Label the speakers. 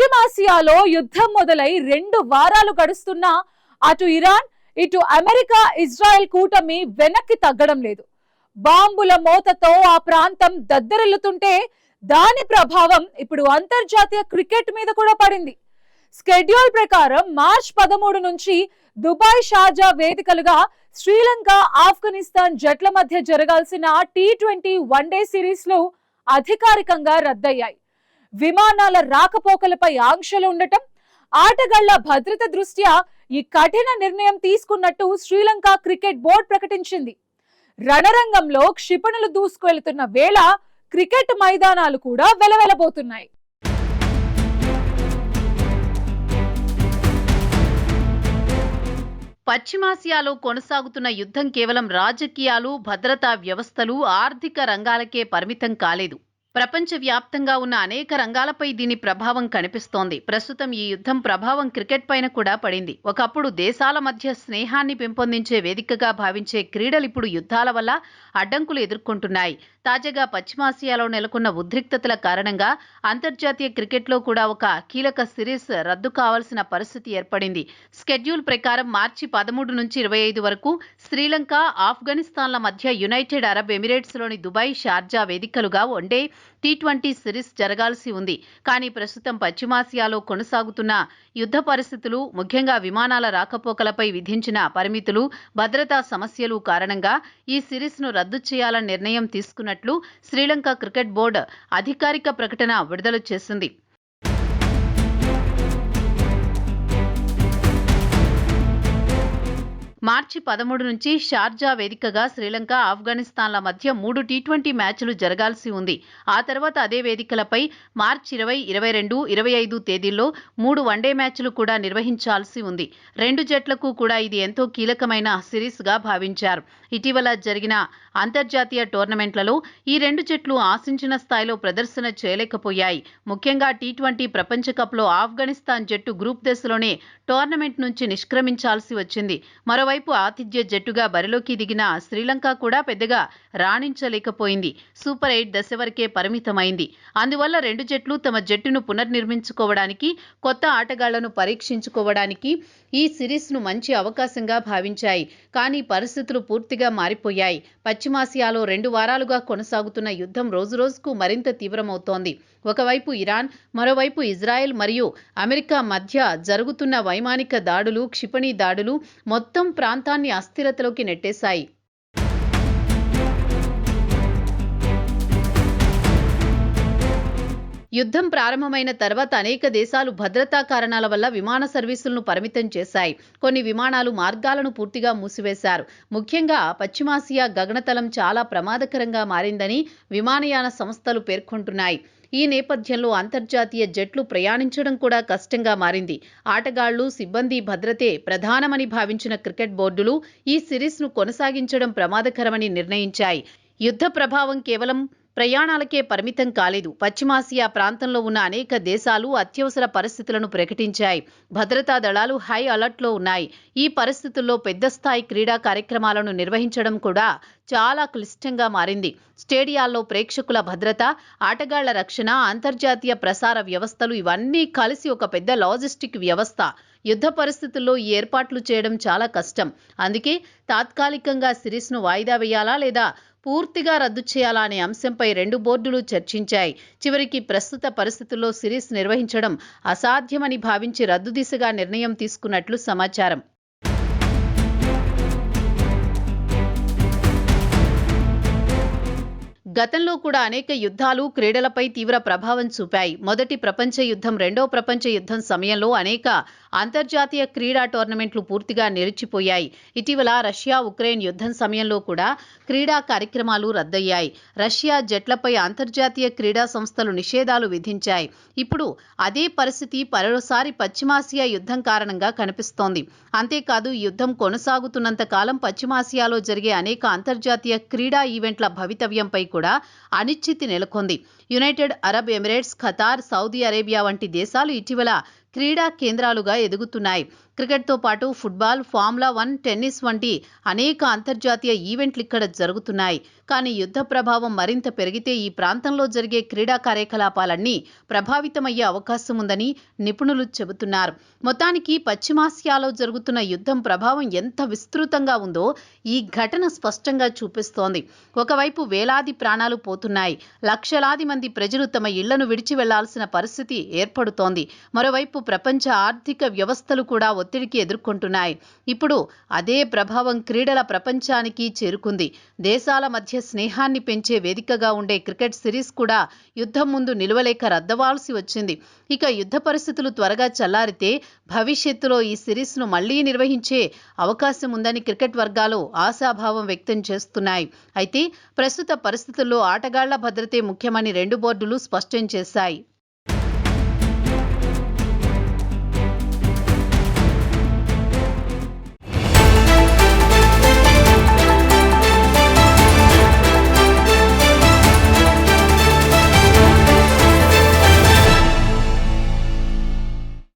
Speaker 1: పశ్చిమాసియాలో యుద్ధం మొదలై 2 వారాలు గడుస్తున్నా అటు ఇరాన్ ఇటు అమెరికా ఇజ్రాయెల్ కూటమి వెనక్కి తగ్గడం లేదు. బాంబుల మోతతో ఆ ప్రాంతం దద్దరిల్లుతుంటే దాని ప్రభావం ఇప్పుడు అంతర్జాతీయ క్రికెట్ మీద కూడా పడింది. స్కెడ్యూల్ ప్రకారం మార్చ్ 13 నుంచి దుబాయ్ షార్జా వేదికలుగా శ్రీలంక ఆఫ్ఘనిస్తాన్ జట్ల మధ్య జరగాల్సిన T20 వన్డే సిరీస్లు అధికారికంగా రద్దయ్యాయి. విమానాల రాకపోకలపై ఆంక్షలు ఉండటం, ఆటగాళ్ల భద్రత దృష్ట్యా ఈ కఠిన నిర్ణయం తీసుకున్నట్టు శ్రీలంక క్రికెట్ బోర్డు ప్రకటించింది. రణరంగంలో క్షిపణులు దూసుకువెళ్తున్న వేళ క్రికెట్ మైదానాలు కూడా వెలవెలబోతున్నాయి.
Speaker 2: పశ్చిమాసియాలో కొనసాగుతున్న యుద్ధం కేవలం రాజకీయాలు, భద్రతా వ్యవస్థలు, ఆర్థిక రంగాలకే పరిమితం కాలేదు. ప్రపంచవ్యాప్తంగా ఉన్న అనేక రంగాలపై దీని ప్రభావం కనిపిస్తోంది. ప్రస్తుతం ఈ యుద్ధం ప్రభావం క్రికెట్ పైన కూడా పడింది. ఒకప్పుడు దేశాల మధ్య స్నేహాన్ని పెంపొందించే వేదికగా భావించే క్రీడలు ఇప్పుడు యుద్ధాల వల్ల అడ్డంకులు ఎదుర్కొంటున్నాయి. తాజాగా పశ్చిమాసియాలో నెలకొన్న ఉద్రిక్తతల కారణంగా అంతర్జాతీయ క్రికెట్లో కూడా ఒక కీలక సిరీస్ రద్దు కావాల్సిన పరిస్థితి ఏర్పడింది. స్కెడ్యూల్ ప్రకారం మార్చి 13 నుంచి 25 వరకు శ్రీలంక, ఆఫ్ఘనిస్తాన్ల మధ్య యునైటెడ్ అరబ్ ఎమిరేట్స్లోని దుబాయ్ షార్జా వేదికలుగా వన్డే T20 సిరీస్ జరగాల్సి ఉంది. కానీ ప్రస్తుతం పశ్చిమాసియాలో కొనసాగుతున్న యుద్ధ పరిస్థితులు, ముఖ్యంగా విమానాల రాకపోకలపై విధించిన పరిమితులు, భద్రతా సమస్యలు కారణంగా ఈ సిరీస్ను రద్దు చేయాలని నిర్ణయం తీసుకున్నట్లు శ్రీలంక క్రికెట్ బోర్డు అధికారిక ప్రకటన విడుదల చేసింది. మార్చి 13 నుంచి షార్జా వేదికగా శ్రీలంక, ఆఫ్ఘనిస్తాన్ల మధ్య 3 T20 మ్యాచ్లు జరగాల్సి ఉంది. ఆ తర్వాత అదే వేదికలపై మార్చి 20, 22, 25 తేదీల్లో 3 వన్డే మ్యాచ్లు కూడా నిర్వహించాల్సి ఉంది. 2 జట్లకు కూడా ఇది ఎంతో కీలకమైన సిరీస్గా భావించారు. ఇటీవల జరిగిన అంతర్జాతీయ టోర్నమెంట్లలో ఈ 2 జట్లు ఆశించిన స్థాయిలో ప్రదర్శన చేయలేకపోయాయి. ముఖ్యంగా T20 ప్రపంచ కప్లో ఆఫ్ఘనిస్తాన్ జట్టు గ్రూప్ దశలోనే టోర్నమెంట్ నుంచి నిష్క్రమించాల్సి వచ్చింది. మరోవైపు ఆతిథ్య జట్టుగా బరిలోకి దిగిన శ్రీలంక కూడా పెద్దగా రాణించలేకపోయింది. సూపర్ 8 దశ వరకే పరిమితమైంది. అందువల్ల 2 జట్లు తమ జట్టును పునర్నిర్మించుకోవడానికి, కొత్త ఆటగాళ్లను పరీక్షించుకోవడానికి ఈ సిరీస్ను మంచి అవకాశంగా భావించాయి. కానీ పరిస్థితులు పూర్తిగా మారిపోయాయి. పశ్చిమాసియాలో 2 వారాలుగా కొనసాగుతున్న యుద్ధం రోజురోజుకు మరింత తీవ్రమవుతోంది. ఒకవైపు ఇరాన్, మరోవైపు ఇజ్రాయెల్ మరియు అమెరికా మధ్య జరుగుతున్న వైమానిక దాడులు, క్షిపణి దాడులు మొత్తం ప్రాంతాన్ని అస్థిరతలోకి నెట్టేశాయి. యుద్ధం ప్రారంభమైన తర్వాత అనేక దేశాలు భద్రతా కారణాల వల్ల విమాన సర్వీసులను పరిమితం చేశాయి. కొన్ని విమానాలు మార్గాలను పూర్తిగా మూసివేశారు. ముఖ్యంగా పశ్చిమాసియా గగనతలం చాలా ప్రమాదకరంగా మారిందని విమానయాన సంస్థలు పేర్కొంటున్నాయి. ఈ నేపథ్యంలో అంతర్జాతీయ జట్లు ప్రయాణించడం కూడా కష్టంగా మారింది. ఆటగాళ్లు, సిబ్బంది భద్రతే ప్రధానమని భావించిన క్రికెట్ బోర్డులు ఈ సిరీస్ను కొనసాగించడం ప్రమాదకరమని నిర్ణయించాయి. యుద్ధ ప్రభావం కేవలం ప్రయాణాలకే పరిమితం కాలేదు. పశ్చిమాసియా ప్రాంతంలో ఉన్న అనేక దేశాలు అత్యవసర పరిస్థితులను ప్రకటించాయి. భద్రతా దళాలు హై అలర్ట్లో ఉన్నాయి. ఈ పరిస్థితుల్లో పెద్ద స్థాయి క్రీడా కార్యక్రమాలను నిర్వహించడం కూడా చాలా క్లిష్టంగా మారింది. స్టేడియాల్లో ప్రేక్షకుల భద్రత, ఆటగాళ్ల రక్షణ, అంతర్జాతీయ ప్రసార వ్యవస్థలు ఇవన్నీ కలిసి ఒక పెద్ద లాజిస్టిక్ వ్యవస్థ. యుద్ధ పరిస్థితుల్లో ఈ ఏర్పాట్లు చేయడం చాలా కష్టం. అందుకే తాత్కాలికంగా సిరీస్ను వాయిదా వేయాలా లేదా పూర్తిగా రద్దు చేయాలా అనే అంశంపై 2 బోర్డులు చర్చించాయి. చివరికి ప్రస్తుత పరిస్థితుల్లో సిరీస్ నిర్వహించడం అసాధ్యమని భావించి రద్దు దిశగా నిర్ణయం తీసుకున్నట్లు సమాచారం. గతంలో కూడా అనేక యుద్ధాలు క్రీడలపై తీవ్ర ప్రభావం చూపాయి. మొదటి ప్రపంచ యుద్ధం, రెండవ ప్రపంచ యుద్ధం సమయంలో అనేక అంతర్జాతీయ క్రీడా టోర్నమెంట్లు పూర్తిగా నిలిచిపోయాయి. ఇటీవల రష్యా ఉక్రెయిన్ యుద్ధం సమయంలో కూడా క్రీడా కార్యక్రమాలు రద్దయ్యాయి. రష్యా జట్లపై అంతర్జాతీయ క్రీడా సంస్థలు నిషేధాలు విధించాయి. ఇప్పుడు అదే పరిస్థితి మరోసారి పశ్చిమాసియా యుద్ధం కారణంగా కనిపిస్తోంది. అంతేకాదు, ఈ యుద్ధం కొనసాగుతున్నంత కాలం పశ్చిమాసియాలో జరిగే అనేక అంతర్జాతీయ క్రీడా ఈవెంట్ల భవితవ్యంపై కూడా అనిశ్చితి నెలకొంది. United Arab Emirates, Qatar, Saudi Arabia వంటి దేశాలు ఇటీవల క్రీడా కేంద్రాలుగా ఎదుగుతున్నాయి. క్రికెట్తో పాటు ఫుట్బాల్, ఫార్ములా 1, టెన్నిస్ వంటి అనేక అంతర్జాతీయ ఈవెంట్లు ఇక్కడ జరుగుతున్నాయి. కానీ యుద్ధ ప్రభావం మరింత పెరిగితే ఈ ప్రాంతంలో జరిగే క్రీడా కార్యకలాపాలన్నీ ప్రభావితమయ్యే అవకాశం ఉందని నిపుణులు చెబుతున్నారు. మొత్తానికి పశ్చిమాసియాలో జరుగుతున్న యుద్ధం ప్రభావం ఎంత విస్తృతంగా ఉందో ఈ ఘటన స్పష్టంగా చూపిస్తోంది. ఒకవైపు వేలాది ప్రాణాలు పోతున్నాయి, లక్షలాది మంది ప్రజలు తమ ఇళ్లను విడిచి వెళ్లాల్సిన పరిస్థితి ఏర్పడుతోంది. మరోవైపు ప్రపంచ ఆర్థిక వ్యవస్థలు కూడా ఒత్తిడికి ఎదుర్కొంటున్నాయి. ఇప్పుడు అదే ప్రభావం క్రీడల ప్రపంచానికి చేరుకుంది. దేశాల మధ్య స్నేహాన్ని పెంచే వేదికగా ఉండే క్రికెట్ సిరీస్ కూడా యుద్ధం ముందు నిలవలేక రద్దవాల్సి వచ్చింది. ఇక యుద్ధ పరిస్థితులు త్వరగా చల్లారితే భవిష్యత్తులో ఈ సిరీస్ను మళ్లీ నిర్వహించే అవకాశం ఉందని క్రికెట్ వర్గాలు ఆశాభావం వ్యక్తం చేస్తున్నాయి. అయితే ప్రస్తుత పరిస్థితుల్లో ఆటగాళ్ల భద్రతే ముఖ్యమని రెండు బోర్డులు స్పష్టం చేశాయి.